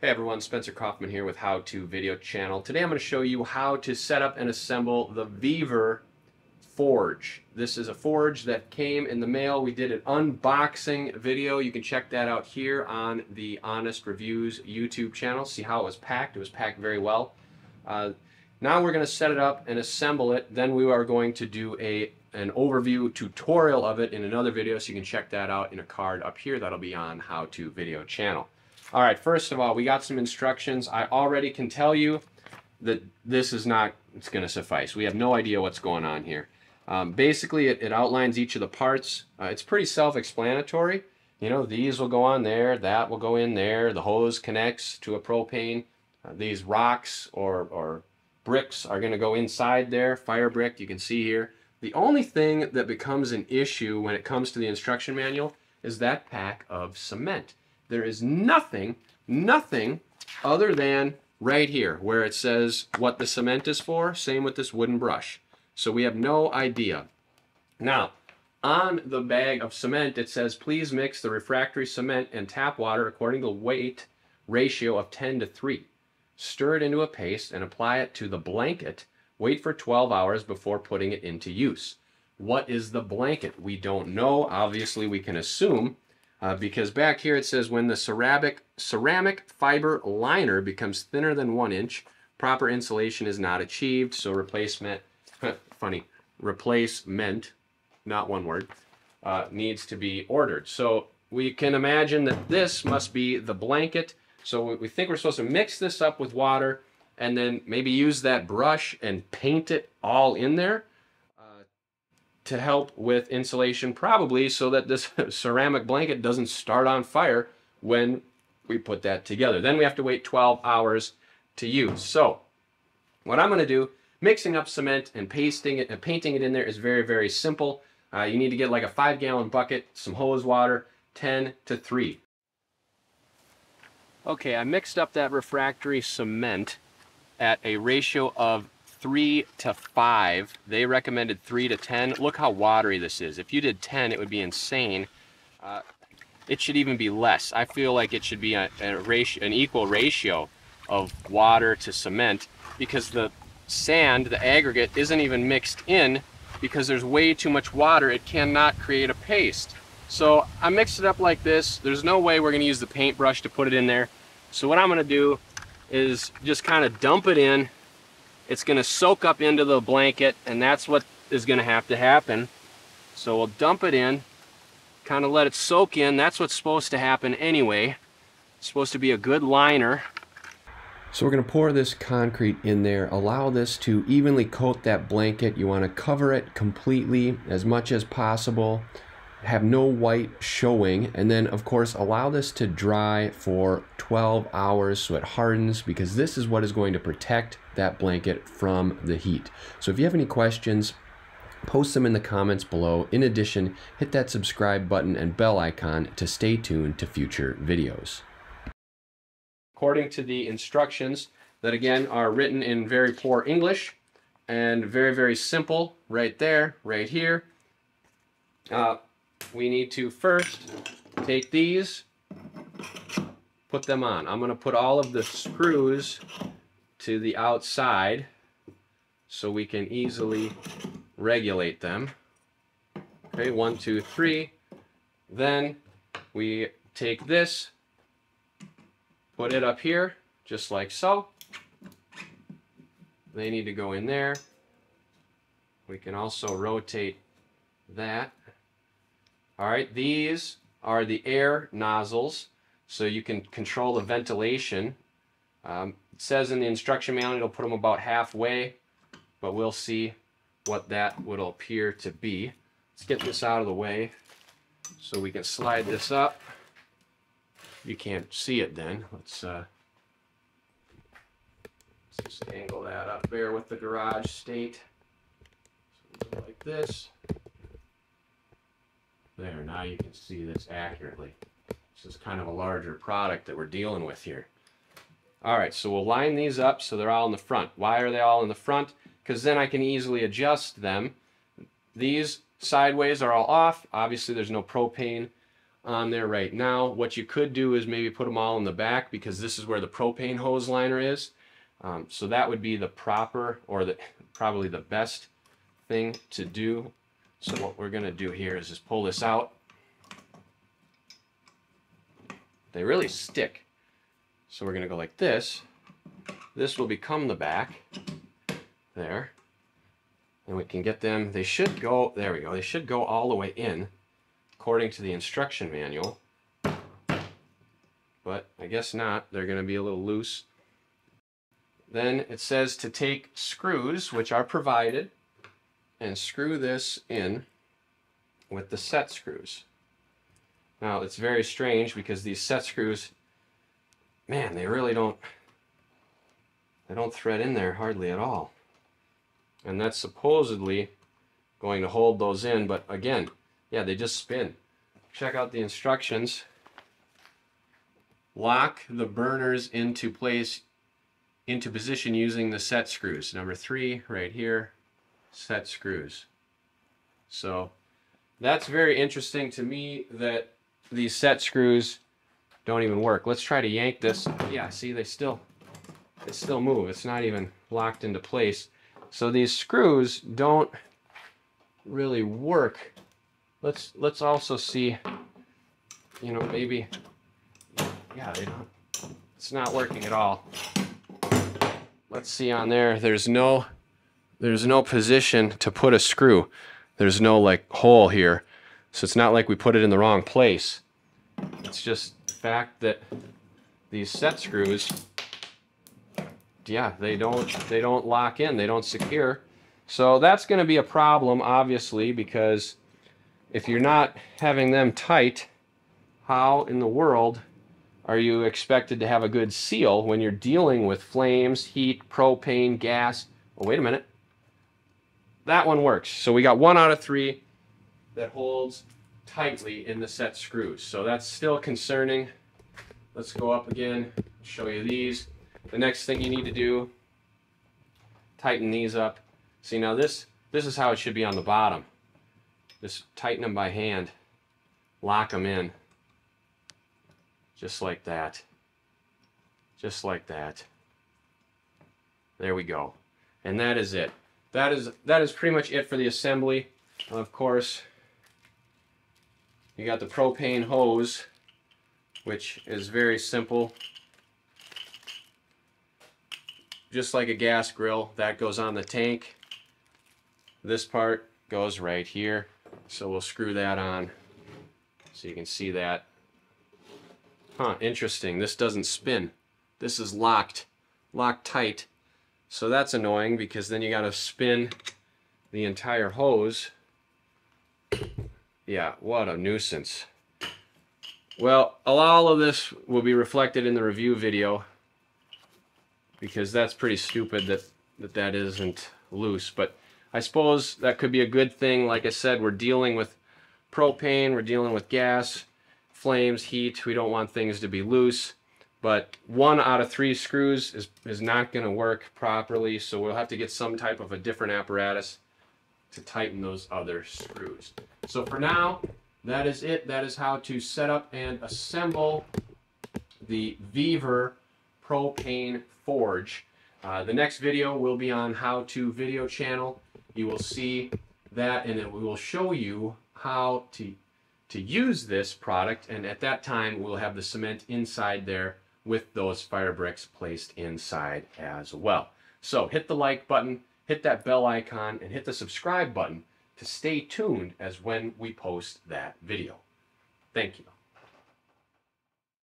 Hey everyone, Spencer Kaufman here with How To Video Channel. Today I'm going to show you how to set up and assemble the Vevor forge. This is a forge that came in the mail. We did an unboxing video. You can check that out here on the Honest Reviews YouTube channel. See how it was packed. It was packed very well. Now we're going to set it up and assemble it. Then we are going to do an overview tutorial of it in another video, so you can check that out in a card up here. That'll be on How To Video Channel. All right, first of all, we got some instructions. I already can tell you that this is not, it's going to suffice. We have no idea what's going on here. Basically, it outlines each of the parts. It's pretty self-explanatory. You know, these will go on there, that will go in there, the hose connects to a propane. These rocks or bricks are going to go inside there, fire brick, you can see here. The only thing that becomes an issue when it comes to the instruction manual is that pack of cement. There is nothing other than right here where it says what the cement is for. Same with this wooden brush. So we have no idea. Now, on the bag of cement it says, please mix the refractory cement and tap water according to weight ratio of 10:3. Stir it into a paste and apply it to the blanket. Wait for 12 hours before putting it into use. What is the blanket? We don't know. Obviously we can assume. Because back here it says when the ceramic fiber liner becomes thinner than 1 inch, proper insulation is not achieved, so replacement, not one word, needs to be ordered. So we can imagine that this must be the blanket. So we think we're supposed to mix this up with water and then maybe use that brush and paint it all in there. To help with insulation, probably so that this ceramic blanket doesn't start on fire when we put that together. Then we have to wait 12 hours to use. So what I'm going to do, mixing up cement and pasting it and painting it in there is very, very simple. You need to get like a 5-gallon bucket, some hose water, 10:3. Okay, I mixed up that refractory cement at a ratio of 3:5. They recommended 3:10. Look how watery this is. If you did 10, it would be insane. It should even be less. I feel like it should be an equal ratio of water to cement, because the sand, the aggregate, isn't even mixed in because there's way too much water. It cannot create a paste. So I mixed it up like this. There's no way we're going to use the paintbrush to put it in there. So what I'm going to do is just kind of dump it in. It's going to soak up into the blanket, and that's what is going to have to happen. So we'll dump it in, kind of let it soak in. That's what's supposed to happen anyway. It's supposed to be a good liner. So we're going to pour this concrete in there, allow this to evenly coat that blanket. You want to cover it completely as much as possible, have no white showing, and then of course allow this to dry for 12 hours so it hardens, because this is what is going to protect that blanket from the heat. So if you have any questions, post them in the comments below. In addition, hit that subscribe button and bell icon to stay tuned to future videos. According to the instructions that again are written in very poor English and very, very simple right there, right here, we need to first take these, put them on. I'm going to put all of the screws to the outside so we can easily regulate them. Okay, 1, 2, 3. Then we take this, put it up here, just like so. They need to go in there. We can also rotate that. All right, these are the air nozzles, so you can control the ventilation. It says in the instruction manual it'll put them about halfway, but we'll see what that would appear to be. Let's get this out of the way so we can slide this up. You can't see it then. Let's just angle that up. Bear with the garage state. So like this. There, now you can see this accurately. This is kind of a larger product that we're dealing with here. Alright, so we'll line these up so they're all in the front. Why are they all in the front? Because then I can easily adjust them. These sideways are all off. Obviously there's no propane on there right now. What you could do is maybe put them all in the back, because this is where the propane hose liner is. So that would be the proper, or probably the best thing to do. So what we're going to do here is just pull this out. They really stick. So we're going to go like this. This will become the back. There. And we can get them, they should go, there we go, they should go all the way in, according to the instruction manual. But I guess not, they're going to be a little loose. Then it says to take screws, which are provided, and screw this in with the set screws. Now it's very strange, because these set screws, man, they really don't thread in there hardly at all. And that's supposedly going to hold those in, but again, yeah, they just spin. Check out the instructions. Lock the burners into place, into position using the set screws. Number 3 right here, set screws. So that's very interesting to me that these set screws don't even work. Let's try to yank this. Yeah, see, they still move. It's not even locked into place. So these screws don't really work. Let's also see, you know, maybe, yeah, they don't, it's not working at all. Let's see on there, there's no position to put a screw. There's no like hole here. So it's not like we put it in the wrong place. It's just the fact that these set screws, yeah, they don't lock in, they don't secure. So that's going to be a problem, obviously, because if you're not having them tight, how in the world are you expected to have a good seal when you're dealing with flames, heat, propane, gas? Oh, wait a minute. That one works. So we got 1 out of 3 that holds tightly in the set screws. So that's still concerning. Let's go up again, show you these. The next thing you need to do, tighten these up. See, now this is how it should be on the bottom. Just tighten them by hand, lock them in, just like that. Just like that. There we go. And that is it. That is pretty much it for the assembly. Of course, you got the propane hose, which is very simple. Just like a gas grill, that goes on the tank. This part goes right here. So we'll screw that on so you can see that. Huh, interesting. This doesn't spin. This is locked tight. So that's annoying, because then you got to spin the entire hose. Yeah, what a nuisance. Well, all of this will be reflected in the review video, because that's pretty stupid that isn't loose. But I suppose that could be a good thing. Like I said, we're dealing with propane, we're dealing with gas, flames, heat. We don't want things to be loose. But 1 out of 3 screws is not going to work properly, so we'll have to get some type of a different apparatus to tighten those other screws. So for now, that is it. That is how to set up and assemble the Vevor propane forge. The next video will be on how to video channel. You will see that, and it will show you how to use this product, and at that time we'll have the cement inside there with those fire bricks placed inside as well. So hit the like button, hit that bell icon, and hit the subscribe button to stay tuned as when we post that video. Thank you.